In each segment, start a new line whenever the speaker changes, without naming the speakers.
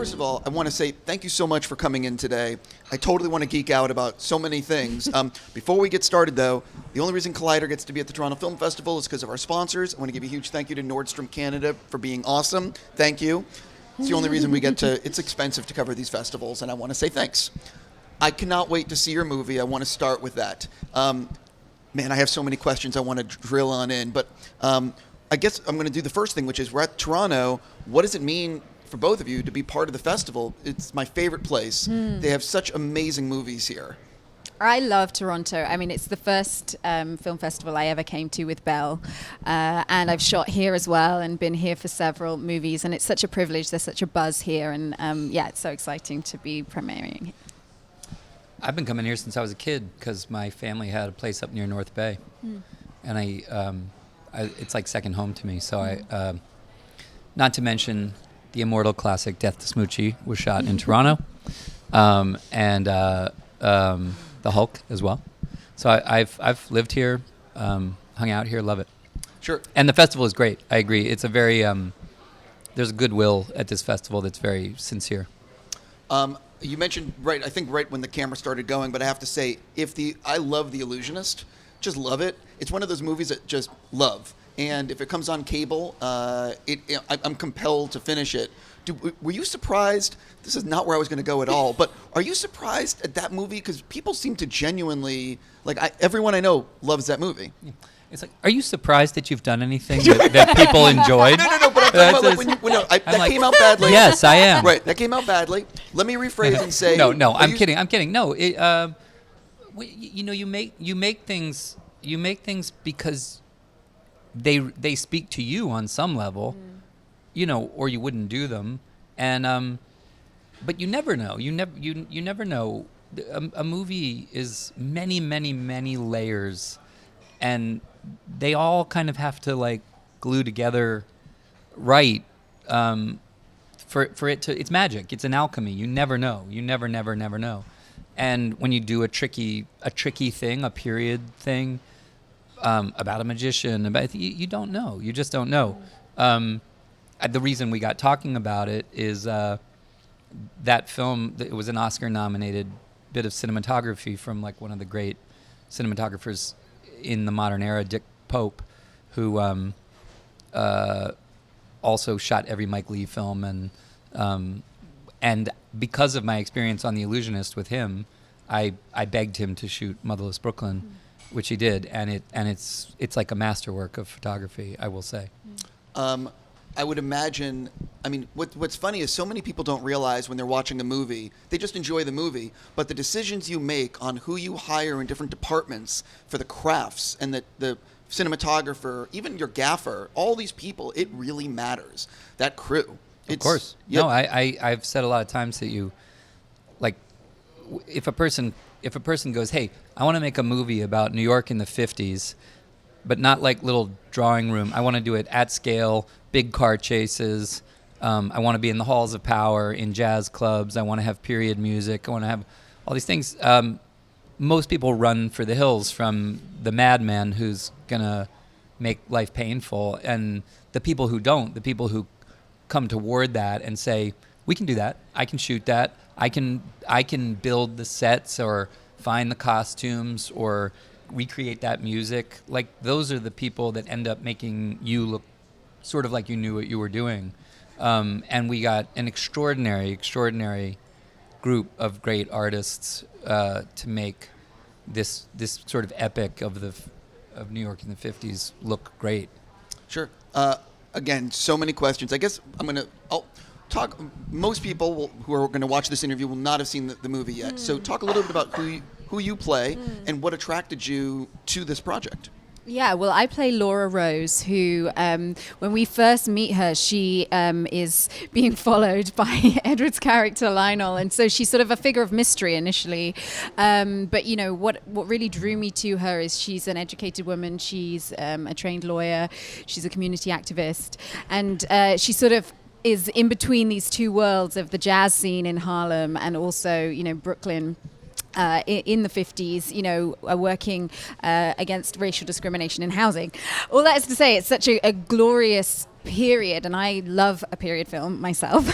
first of all, I want to say thank you so much for coming in today. I totally want to geek out about so many things. Before we get started, though, the only reason Collider gets to be at the Toronto Film Festival is because of our sponsors. I want to give a huge thank you to Nordstrom Canada for being awesome. Thank you. It's the only reason we get to. It's expensive to cover these festivals, and I want to say thanks. I cannot wait to see your movie. I want to start with that. Man, I have so many questions I want to drill on in, but I guess I'm going to do the first thing, which is we're at Toronto. What does it mean for both of you to be part of the festival? It's my favorite place. They have such amazing movies here.
I love Toronto. I mean, it's the first film festival I ever came to with Belle. And I've shot here as well and been here for several movies. And it's such a privilege. There's such a buzz here. And yeah, it's so exciting to be premiering.
I've been coming here since I was a kid because my family had a place up near North Bay. And it's like second home to me. So I, not to mention the immortal classic Death to Smoochie was shot in Toronto. And the Hulk as well. So I've lived here, hung out here, love it.
Sure.
And the festival is great. I agree. It's a very there's a goodwill at this festival that's very sincere.
You mentioned I think right when the camera started going, but I have to say, I love The Illusionist, just love it. It's one of those movies that just love. And if it comes on cable, I'm compelled to finish it. Were you surprised? This is not where I was going to go at all, but are you surprised at that movie? Because people seem to genuinely, everyone I know loves that movie. Yeah.
It's like, are you surprised that you've done anything that people enjoyed?
No, but I'm talking about that came out badly.
Yes, I am.
Right, that came out badly. Let me rephrase and say.
No, I'm kidding. No, you make things because they speak to you on some level, or you wouldn't do them, and but you never know. You never know. A movie is many, many, many layers, and they all kind of have to glue together, right? For it to, it's magic. It's an alchemy. You never know. You never know. And when you do a tricky thing, a period thing. About a magician, you don't know. You just don't know. The reason we got talking about it is that film. It was an Oscar-nominated bit of cinematography from one of the great cinematographers in the modern era, Dick Pope, who also shot every Mike Leigh film, and because of my experience on The Illusionist with him, I begged him to shoot Motherless Brooklyn. Which he did, and it's like a masterwork of photography, I will say.
I would imagine. I mean, what's funny is so many people don't realize when they're watching a movie, they just enjoy the movie. But the decisions you make on who you hire in different departments for the crafts and the cinematographer, even your gaffer, all these people, it really matters. That crew.
Of course. Yep. No, I've said a lot of times that if a person goes, hey, I want to make a movie about New York in the 50s, but not like little drawing room. I want to do it at scale, big car chases. I want to be in the halls of power, in jazz clubs. I want to have period music. I want to have all these things. Most people run for the hills from the madman who's going to make life painful. And the people who don't, the people who come toward that and say, we can do that. I can shoot that. I can build the sets or find the costumes or recreate that music. Those are the people that end up making you look sort of like you knew what you were doing. And we got an extraordinary group of great artists to make this sort of epic of New York in the 50s look great.
Sure. Again, so many questions. I guess I'll talk. Most people who are going to watch this interview will not have seen the movie yet. So talk a little bit about who you play and what attracted you to this project.
Yeah, well, I play Laura Rose, who, when we first meet her, she is being followed by Edward's character, Lionel. And so she's sort of a figure of mystery initially. But, what really drew me to her is she's an educated woman. She's a trained lawyer. She's a community activist. And she sort of is in between these two worlds of the jazz scene in Harlem and also, Brooklyn. In the 50s, working against racial discrimination in housing. All that is to say, it's such a glorious period, and I love a period film myself.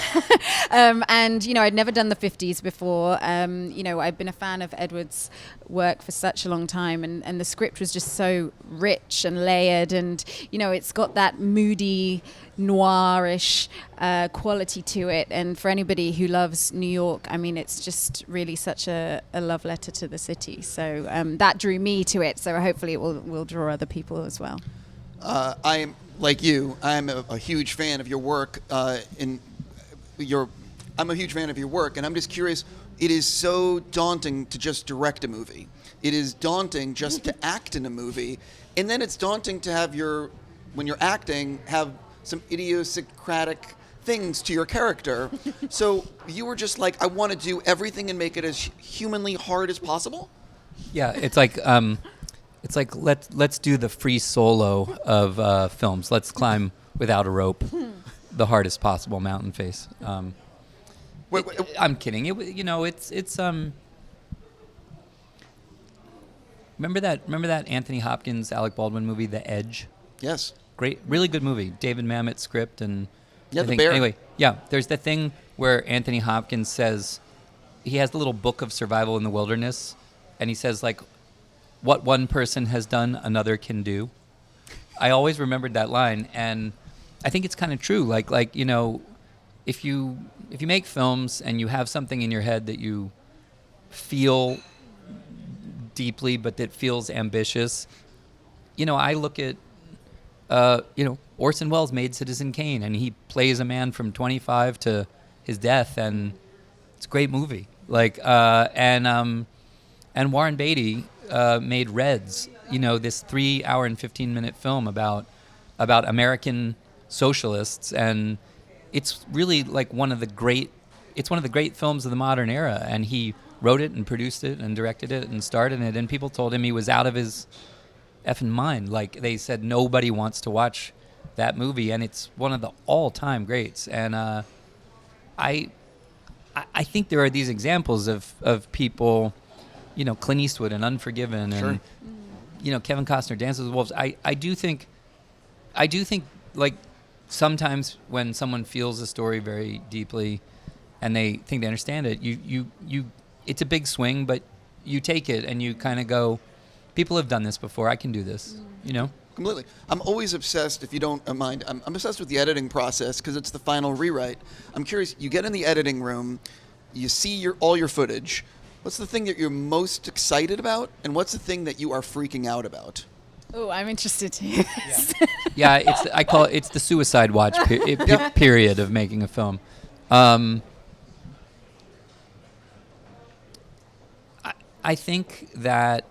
And I'd never done the 50s before. I've been a fan of Edward's work for such a long time, and the script was just so rich and layered, and it's got that moody, noirish quality to it. And for anybody who loves New York, I mean, it's just really such a love letter to the city. So that drew me to it. So hopefully it will draw other people as well.
I am like you. I'm a huge fan of your work. I'm a huge fan of your work, and I'm just curious. It is so daunting to just direct a movie. It is daunting just to act in a movie, and then it's daunting to have when you're acting, have some idiosyncratic things to your character. So you were just like, I want to do everything and make it as humanly hard as possible.
Yeah, it's like let's do the free solo of films. Let's climb without a rope, the hardest possible mountain face.
Wait.
I'm kidding. It's Remember that Anthony Hopkins, Alec Baldwin movie, The Edge?
Yes.
Great, really good movie. David Mamet script and
Yeah, the bear.
Anyway, yeah. There's the thing where Anthony Hopkins says he has the little book of survival in the wilderness, and he says like, "What one person has done, another can do." I always remembered that line, and I think it's kind of true. Like if you make films and you have something in your head that you feel deeply, but that feels ambitious, I look at Orson Welles made Citizen Kane, and he plays a man from 25 to his death, and it's a great movie. And Warren Beatty made Reds, this 3 hour and 15-minute film about American socialists, and it's really like one of the great films of the modern era. And he wrote it and produced it and directed it and starred in it, and people told him he was out of his effing mind. Like, they said nobody wants to watch that movie, and it's one of the all-time greats. And I think there are these examples of people, Clint Eastwood and Unforgiven, and
Sure.
Kevin Costner, Dances with Wolves. I do think like sometimes when someone feels a story very deeply and they think they understand it, you it's a big swing, but you take it and you kind of go, people have done this before, I can do this,
Completely. I'm always obsessed, if you don't mind, I'm obsessed with the editing process because it's the final rewrite. I'm curious, you get in the editing room, you see all your footage. What's the thing that you're most excited about, and what's the thing that you are freaking out about?
Oh, I'm interested to hear this.
Yeah, I call it's the suicide watch period of making a film. I think that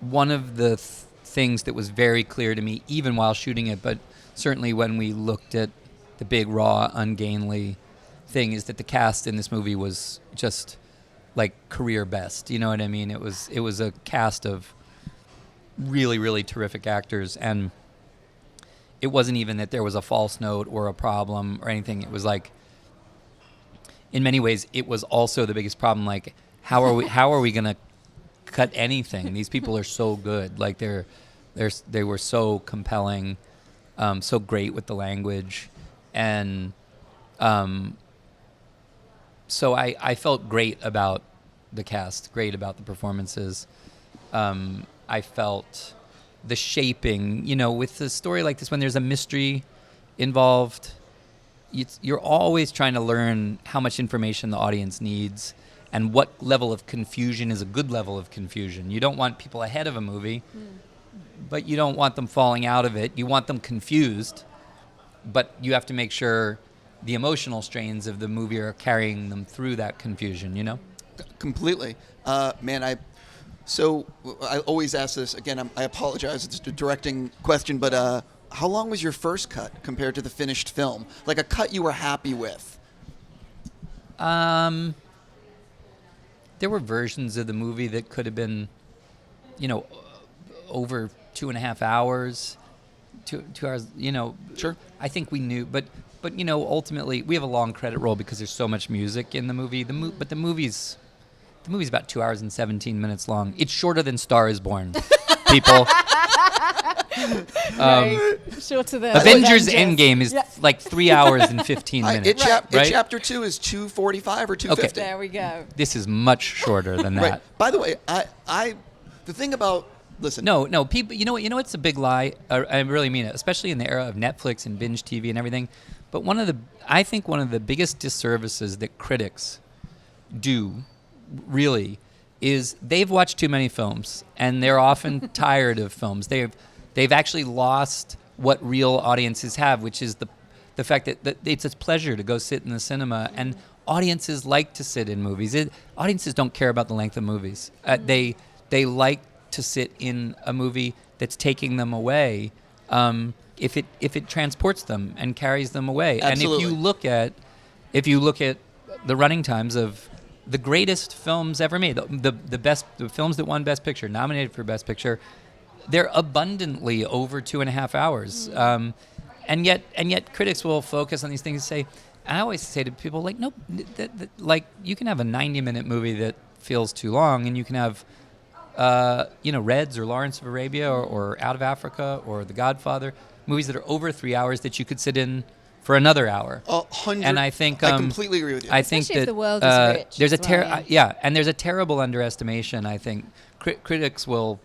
one of the things that was very clear to me, even while shooting it, but certainly when we looked at the big, raw, ungainly thing, is that the cast in this movie was just like career best. You know what I mean? It was a cast of really, really terrific actors, and it wasn't even that there was a false note or a problem or anything. It was like, in many ways, it was also the biggest problem. Like, how are we gonna cut anything? These people are so good. Like, they were so compelling, so great with the language, and so I felt great about the cast, great about the performances. I felt the shaping, with a story like this, when there's a mystery involved, you're always trying to learn how much information the audience needs and what level of confusion is a good level of confusion. You don't want people ahead of a movie, but you don't want them falling out of it. You want them confused, but you have to make sure the emotional strains of the movie are carrying them through that confusion,
Completely. Man, I always ask this, again, I apologize, it's a directing question, but how long was your first cut compared to the finished film? Like a cut you were happy with?
There were versions of the movie that could have been, over 2.5 hours, 2 hours,
Sure.
I think we knew, but ultimately we have a long credit roll because there's so much music in the movie. But the movie's about 2 hours and 17 minutes long. It's shorter than Star is Born, people.
Shorter than
Avengers Endgame is
Yeah.
like 3 hours and 15 minutes.
It
right?
chapter 2 is 2:45 or 2:50.
There we go.
This is much shorter than that.
Right. By the way, the thing about listen.
No, people. You know what? You know what's a big lie. I really mean it, especially in the era of Netflix and binge TV and everything. But I think one of the biggest disservices that critics do, really, is they've watched too many films, and they're often tired of films. They've actually lost what real audiences have, which is the fact that it's a pleasure to go sit in the cinema, and audiences like to sit in movies. Audiences don't care about the length of movies. They like to sit in a movie that's taking them away, if it transports them and carries them away.
Absolutely.
And if you look at the running times of the greatest films ever made, the films that won Best Picture, nominated for Best Picture, they're abundantly over 2.5 hours. And yet critics will focus on these things and say, and I always say to people, like, no, like, you can have a 90-minute movie that feels too long, and you can have Reds or Lawrence of Arabia or Out of Africa or The Godfather, movies that are over 3 hours that you could sit in for another hour. And I think
I completely agree with you.
I think
Especially if
that
the world is rich
there's
as well,
and there's a terrible underestimation. I think critics will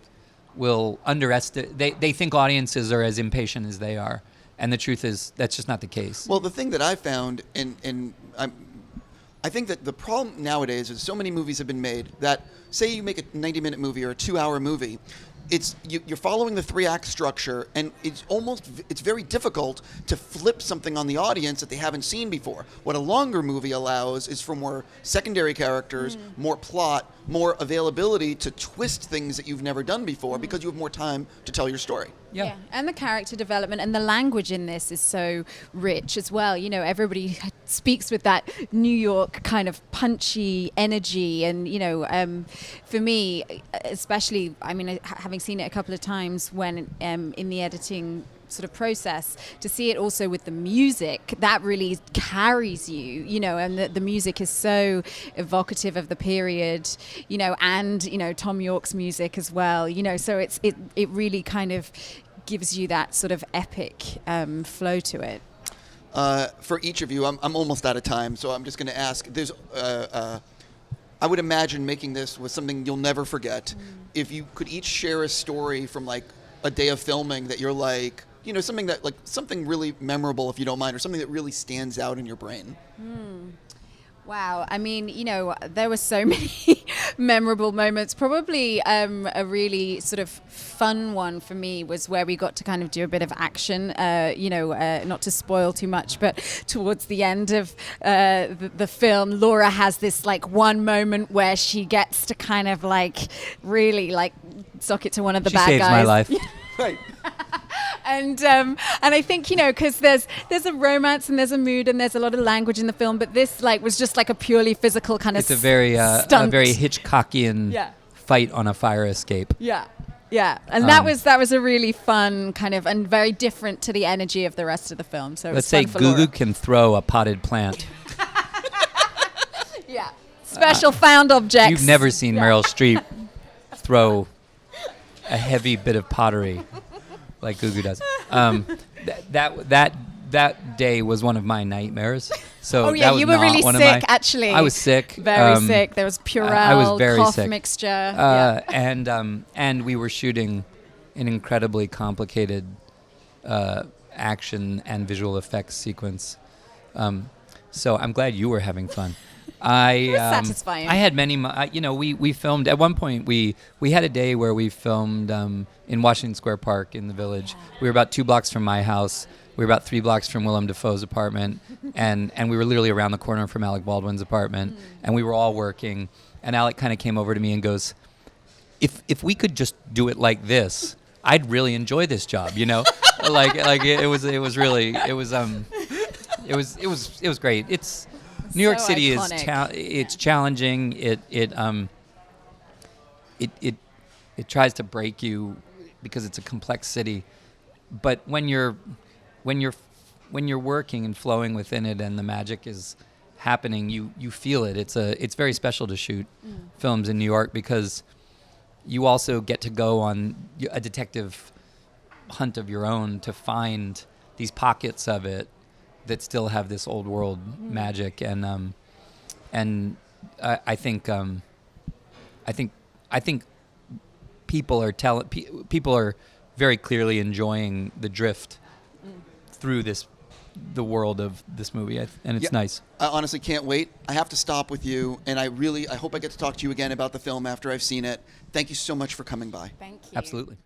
underestimate. They think audiences are as impatient as they are, and the truth is that's just not the case.
Well, the thing that I found, I think that the problem nowadays is so many movies have been made that, say you make a 90-minute movie or a 2-hour movie, you're following the 3-act structure, and it's very difficult to flip something on the audience that they haven't seen before. What a longer movie allows is for more secondary characters, more plot, more availability to twist things that you've never done before, because you have more time to tell your story.
Yeah.
And the character development and the language in this is so rich as well. You know, everybody speaks with that New York kind of punchy energy. And, for me, especially, I mean, having seen it a couple of times when in the editing sort of process, to see it also with the music, that really carries you, and the music is so evocative of the period, and, Tom York's music as well, so it really kind of gives you that sort of epic flow to it.
For each of you, I'm almost out of time, so I'm just going to ask, I would imagine making this was something you'll never forget. If you could each share a story from like a day of filming that you're like, something really memorable, if you don't mind, or something that really stands out in your brain.
Wow. I mean, there were so many memorable moments. Probably a really sort of fun one for me was where we got to kind of do a bit of action, not to spoil too much, but towards the end of the film, Laura has this like one moment where she gets to kind of like really like sock it to one of the bad guys.
She saves my life.
Right.
And I think, because there's a romance and there's a mood and there's a lot of language in the film, but this was just like a purely physical kind of
It's a very Hitchcockian fight on a fire escape.
Yeah. And that was a really fun kind of, and very different to the energy of the rest of the film. So
let's say Gugu can throw a potted plant.
Yeah. Special found objects.
You've never seen Meryl Streep throw a heavy bit of pottery like Gugu does. That day was one of my nightmares. So that was
you were really sick, actually.
I was sick.
Very sick. There was Purell,
I was very
cough
sick.
mixture.
And we were shooting an incredibly complicated action and visual effects sequence. So I'm glad you were having fun.
Satisfying.
I had many. We filmed at one point. We had a day where we filmed in Washington Square Park in the Village. We were about 2 blocks from my house. We were about 3 blocks from Willem Dafoe's apartment, and we were literally around the corner from Alec Baldwin's apartment. And we were all working. And Alec kind of came over to me and goes, "If we could just do it like this, I'd really enjoy this job." Like it was great. It's New York
So
City
iconic.
It's challenging. It tries to break you because it's a complex city. But when you're working and flowing within it, and the magic is happening, you feel it. It's very special to shoot films in New York because you also get to go on a detective hunt of your own to find these pockets of it that still have this old world magic, and I think people are very clearly enjoying the drift through the world of this movie, and it's nice.
I honestly can't wait. I have to stop with you, and I hope I get to talk to you again about the film after I've seen it. Thank you so much for coming by.
Thank you.
Absolutely.